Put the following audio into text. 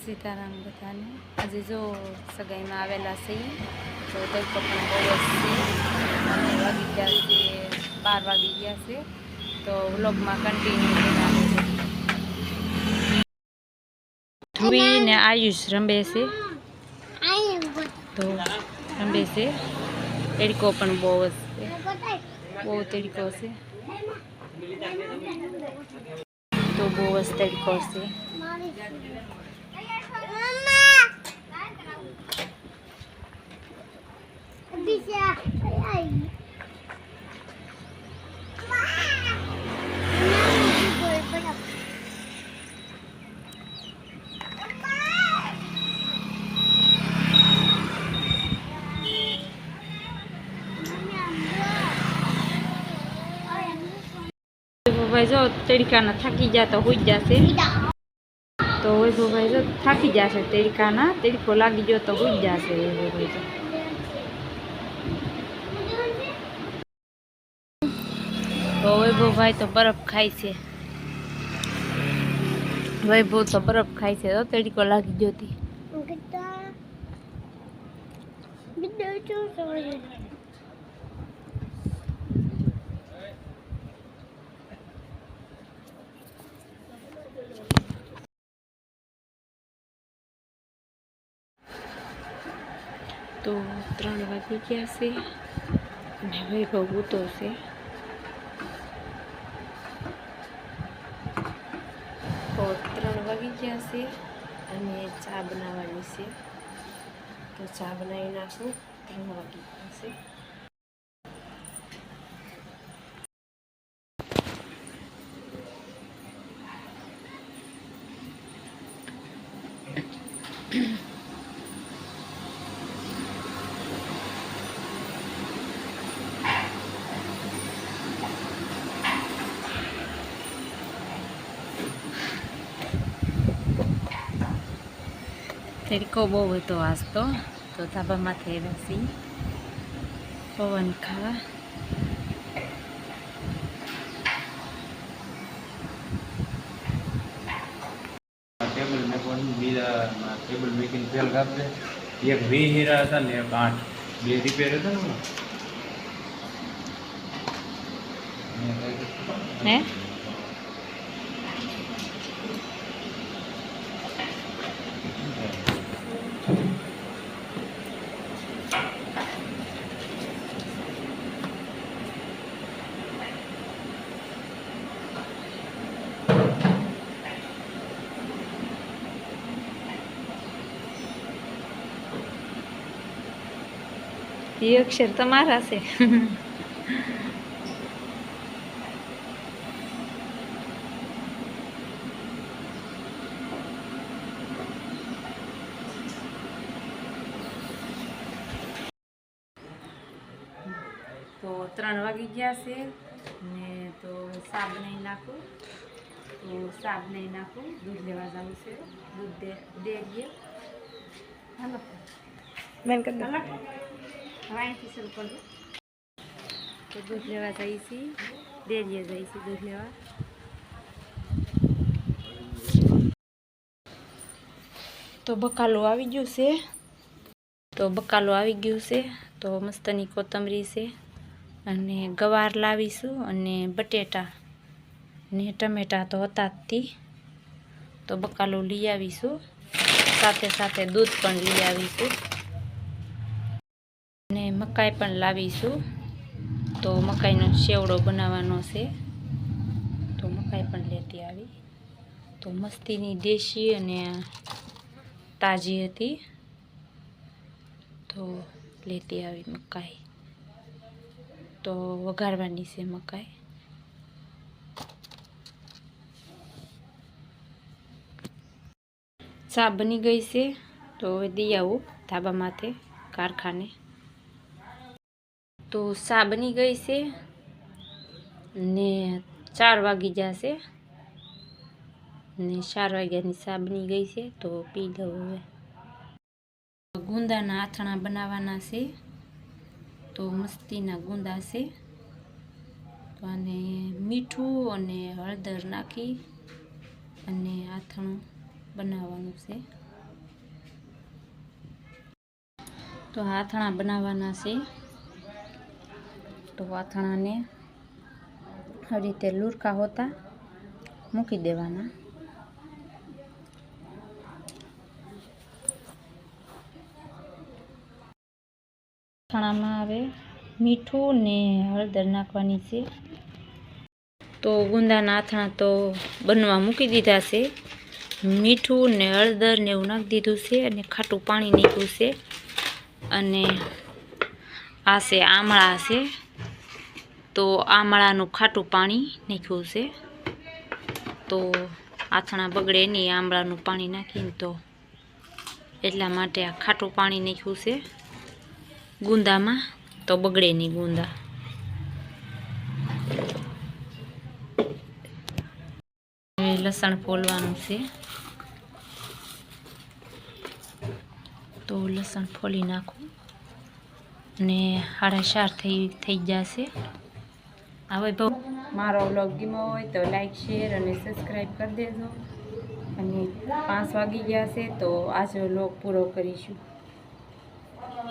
सीताराम बधाने आज जो सगाई में आवेला से तो तड़को पण बहू ज छे અને વાગી ગયા છે 12 વાગી ગયા છે તો વ્લોગ માં કન્ટિન્યુ રહેવાનું છે। ધ્રુવી ને આયુષ રમે છે તો રમે છે તડકો પણ બહુ છે બહુ તડકો છે તો બહુ તડકો છે। भाई जो तड़का ना थकी जा तो हुई जासे तो वैभव भाई जो थकी जासे तड़का ना तड़को लागी जो तो हुई जासे वैभव भाई तो वैभव भाई तो बर्फ खाई से वैभव तो बर्फ खाई से तो तड़को लागी जो थी तो 3 वागी गया से वैभव उतो से तो 3 वागी गया से अने चा बनावानी से तो चा बनावी नाखूं 3 वागी गया से। तड़को बहु तो आज तो धाबा माथे बेसी पवन खावा टेबल में कोण बीजा टेबल मेकिंग फेल करते एक भी हीरा था ने 8 बे रिपेयर था है ये अक्षर तमारा से तो 3 वागी गया से ने तो सा बनाई नाखू तो सा बनाई नाखू दूध लेवा जाऊँ से दूध दे दिए हेलो मैंने कर दिया हवाई की शुरू कर दो तो दूध लेवा जाइए दे दिए जाइए दूध लेवा तो बकालो आई गयो से तो बकालो आई गयो से तो मस्तनी कोतमरी से अने गवार लावीशू अने बटेटा ने टमेटा तो हता ज थी तो बकालो ली आवीशू साथे साथे दूध पण ली आवीशू ने मकाई पण लावीशू तो मकाईनो शेवड़ो बनावવાનો છે तो मकाई पण लेती आवी तो मस्तीनी देशी अने ताजी हती तो लेती आवी मकाई तो वघारवानी से मकाई चा बनी गई से तो दी आऊँ धाबा माथे कारखाने तो चा बनी गई से ने 4 वागी जासे ने 4 वाग्यानी चा बनी गई से तो पी लो हवे। गुंदाना आथणा बनावाना से तो मस्तीना गुंदा से तो आने मीठू अने हळदर नाखी अने आथणुं बनाववानुं छे। તો આથણા બનાવવાના છે. તો આથણાને આ રીતે લુરકા હોતા મૂકી દેવાના. આથણામાં હવે મીઠું ને હળદર નાખવાની છે. તો ગુંદાના આથણા તો બનવા મૂકી દીધા છે. મીઠું ને હળદર ને એવું નાખી દીધું છે અને ખાટું પાણી નાખ્યું છે. અને આ છે આમળા છે. તો આમળાનું ખાટું પાણી નાખ્યું છે. તો આથણા બગડે નહીં આમળાનું પાણી નાખીને, તો એટલા માટે આ ખાટું પાણી નાખ્યું છે ગુંદામાં, તો બગડે નહીં ગુંદા. હવે લસણ ફોલવાનું છે. તો લસણ ફોલી નાખું ને 4:30 થઈ જશે. હવે મારો વ્લોગ ગમ્યો હોય તો લાઈક, શેર અને સબસ્ક્રાઈબ કરી દેજો. અને 5 વાગી ગયા છે તો આજે વ્લોગ પૂરો કરીશું.